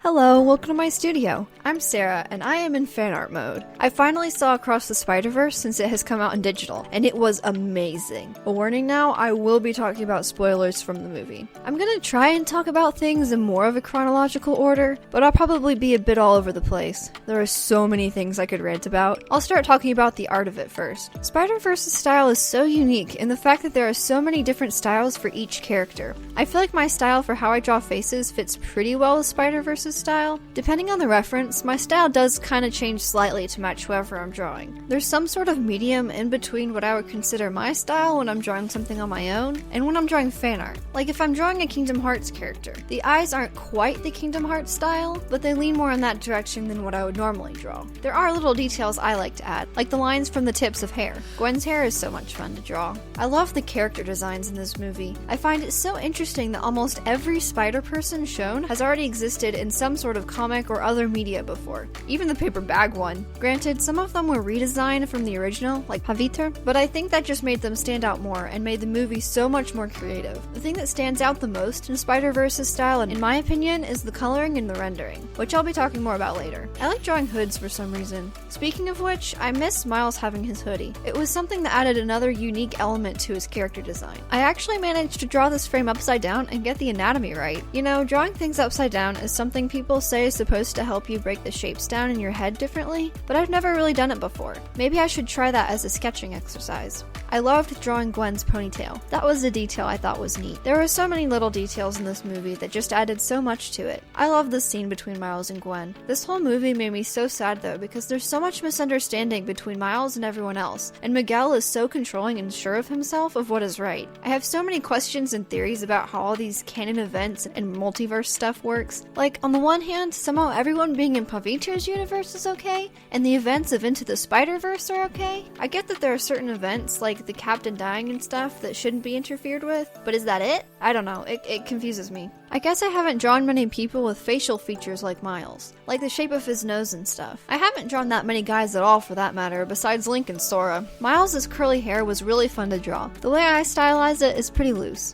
Hello, welcome to my studio. I'm Sarah, and I am in fan art mode. I finally saw Across the Spider-Verse since it has come out in digital, and it was amazing. A warning now, I will be talking about spoilers from the movie. I'm gonna try and talk about things in more of a chronological order, but I'll probably be a bit all over the place. There are so many things I could rant about. I'll start talking about the art of it first. Spider-Verse's style is so unique in the fact that there are so many different styles for each character. I feel like my style for how I draw faces fits pretty well with Spider-Verse's style. Depending on the reference, my style does kind of change slightly to match whoever I'm drawing. There's some sort of medium in between what I would consider my style when I'm drawing something on my own, and when I'm drawing fan art. Like if I'm drawing a Kingdom Hearts character, the eyes aren't quite the Kingdom Hearts style, but they lean more in that direction than what I would normally draw. There are little details I like to add, like the lines from the tips of hair. Gwen's hair is so much fun to draw. I love the character designs in this movie. I find it so interesting that almost every Spider-Person shown has already existed in some sort of comic or other media before. Even the paper bag one. Granted, some of them were redesigned from the original, like Paviter, but I think that just made them stand out more and made the movie so much more creative. The thing that stands out the most in Spider-Verse's style, in my opinion, is the coloring and the rendering, which I'll be talking more about later. I like drawing hoods for some reason. Speaking of which, I miss Miles having his hoodie. It was something that added another unique element to his character design. I actually managed to draw this frame upside down and get the anatomy right. You know, drawing things upside down is something people say is supposed to help you break the shapes down in your head differently, but I've never really done it before. Maybe I should try that as a sketching exercise. I loved drawing Gwen's ponytail. That was a detail I thought was neat. There were so many little details in this movie that just added so much to it. I love the scene between Miles and Gwen. This whole movie made me so sad though, because there's so much misunderstanding between Miles and everyone else, and Miguel is so controlling and sure of himself of what is right. I have so many questions and theories about how all these canon events and multiverse stuff works. Like, on the one hand, somehow everyone being in Paviter's universe is okay, and the events of Into the Spider-Verse are okay. I get that there are certain events, like the Captain dying and stuff, that shouldn't be interfered with, but is that it? I don't know, it confuses me. I guess I haven't drawn many people with facial features like Miles, like the shape of his nose and stuff. I haven't drawn that many guys at all for that matter, besides Link and Sora. Miles' curly hair was really fun to draw. The way I stylized it is pretty loose.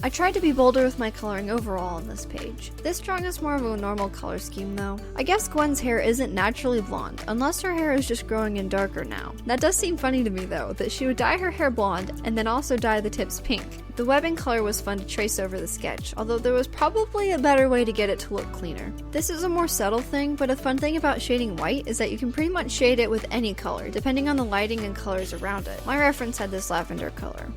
I tried to be bolder with my coloring overall on this page. This drawing is more of a normal color scheme though. I guess Gwen's hair isn't naturally blonde, unless her hair is just growing in darker now. That does seem funny to me though, that she would dye her hair blonde and then also dye the tips pink. The webbing color was fun to trace over the sketch, although there was probably a better way to get it to look cleaner. This is a more subtle thing, but a fun thing about shading white is that you can pretty much shade it with any color, depending on the lighting and colors around it. My reference had this lavender color.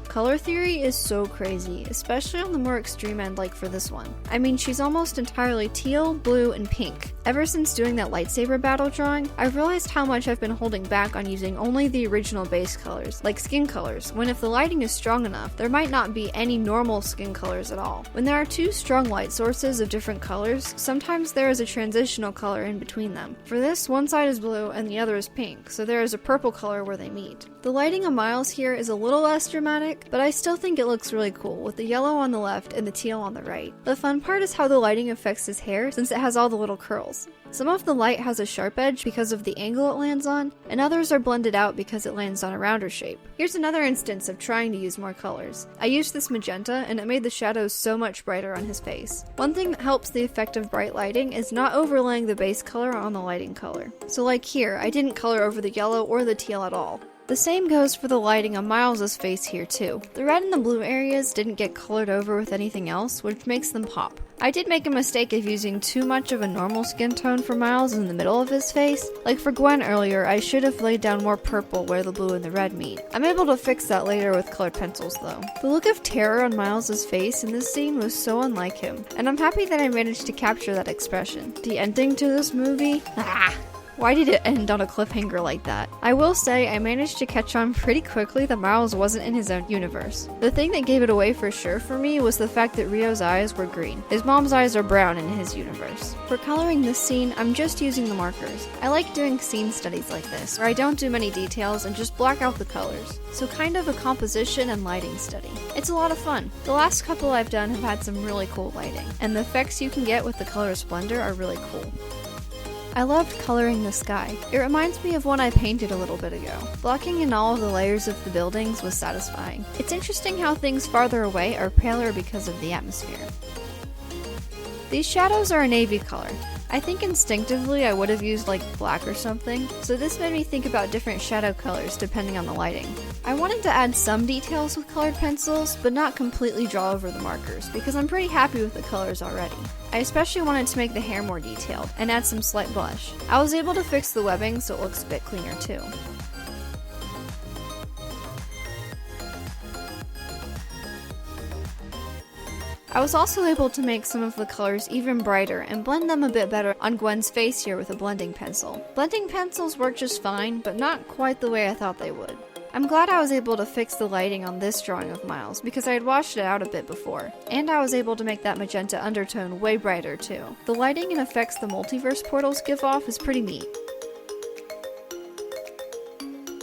Color theory is so crazy, especially on the more extreme end like for this one. I mean, she's almost entirely teal, blue, and pink. Ever since doing that lightsaber battle drawing, I've realized how much I've been holding back on using only the original base colors, like skin colors, when if the lighting is strong enough, there might not be any normal skin colors at all. When there are two strong light sources of different colors, sometimes there is a transitional color in between them. For this, one side is blue and the other is pink, so there is a purple color where they meet. The lighting of Miles here is a little less dramatic, but I still think it looks really cool, with the yellow on the left and the teal on the right. The fun part is how the lighting affects his hair, since it has all the little curls. Some of the light has a sharp edge because of the angle it lands on, and others are blended out because it lands on a rounder shape. Here's another instance of trying to use more colors. I used this magenta, and it made the shadows so much brighter on his face. One thing that helps the effect of bright lighting is not overlaying the base color on the lighting color. So like here, I didn't color over the yellow or the teal at all. The same goes for the lighting on Miles' face here too. The red and the blue areas didn't get colored over with anything else, which makes them pop. I did make a mistake of using too much of a normal skin tone for Miles in the middle of his face. Like for Gwen earlier, I should have laid down more purple where the blue and the red meet. I'm able to fix that later with colored pencils though. The look of terror on Miles' face in this scene was so unlike him, and I'm happy that I managed to capture that expression. The ending to this movie? Why did it end on a cliffhanger like that? I will say I managed to catch on pretty quickly that Miles wasn't in his own universe. The thing that gave it away for sure for me was the fact that Rio's eyes were green. His mom's eyes are brown in his universe. For coloring this scene, I'm just using the markers. I like doing scene studies like this, where I don't do many details and just black out the colors. So kind of a composition and lighting study. It's a lot of fun. The last couple I've done have had some really cool lighting, and the effects you can get with the color splendor are really cool. I loved coloring the sky. It reminds me of one I painted a little bit ago. Blocking in all of the layers of the buildings was satisfying. It's interesting how things farther away are paler because of the atmosphere. These shadows are a navy color. I think instinctively I would have used like black or something, so this made me think about different shadow colors depending on the lighting. I wanted to add some details with colored pencils, but not completely draw over the markers, because I'm pretty happy with the colors already. I especially wanted to make the hair more detailed, and add some slight blush. I was able to fix the webbing so it looks a bit cleaner too. I was also able to make some of the colors even brighter and blend them a bit better on Gwen's face here with a blending pencil. Blending pencils work just fine, but not quite the way I thought they would. I'm glad I was able to fix the lighting on this drawing of Miles because I had washed it out a bit before, and I was able to make that magenta undertone way brighter too. The lighting and effects the multiverse portals give off is pretty neat.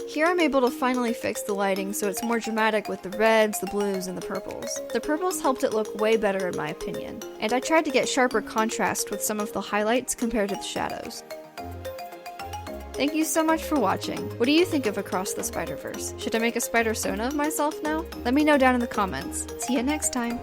Here I'm able to finally fix the lighting so it's more dramatic with the reds, the blues, and the purples. The purples helped it look way better in my opinion, and I tried to get sharper contrast with some of the highlights compared to the shadows. Thank you so much for watching. What do you think of Across the Spider-Verse? Should I make a Spider-Sona of myself now? Let me know down in the comments. See you next time!